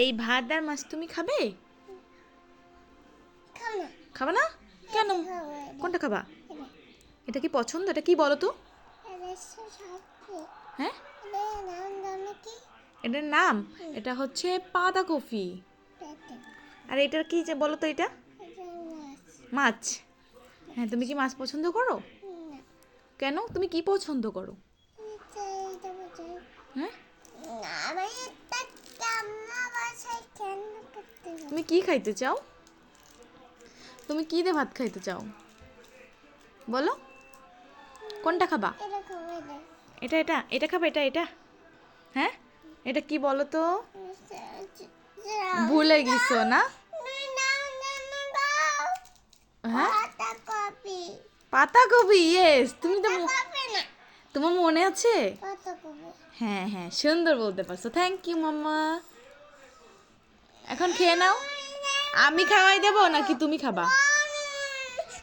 এই ভাত আর মাছ তুমি খাবে? খাও না। খাবে না? কেন? খাবো এটা। কোনটা খাবা? এটা। এটা কি পছন্দ? এটা কি বলো তো? এটা সবজি। হ্যাঁ, এটা নাম জানো কি? এটার নাম এটা হচ্ছে পাতাকপি। এটা। আর এটার কি যে বলো তো এটা? এটা মাছ। মাছ। হ্যাঁ, তুমি কি মাছ পছন্দ করো? না। কেন? তুমি কি পছন্দ করো? এটা বোঝাই। হ্যাঁ, না, আমি এটা কান্না বাসায় কেন করতে হবে? তুমি কি খাইতে চাও? তুমি কি দিয়ে ভাত খাইতে চাও বলো? কোনটা খাবা? এটা খাবো এটা। এটা এটা এটা খাবা? এটা এটা হ্যাঁ, এটা কি বলো তো? ভুলে গেছো না? হ্যাঁ, পাতাকপি। পাতাকপি। ইয়েস, তুমি তো পাতাকপি না। তোমার মনে আছে? পাতাকপি। হ্যাঁ হ্যাঁ, সুন্দর বলতে পারছো। থ্যাংক ইউ মাম্মা। এখন খেয়ে নাও। আমি খাওয়াই দেবো নাকি তুমি খাবা?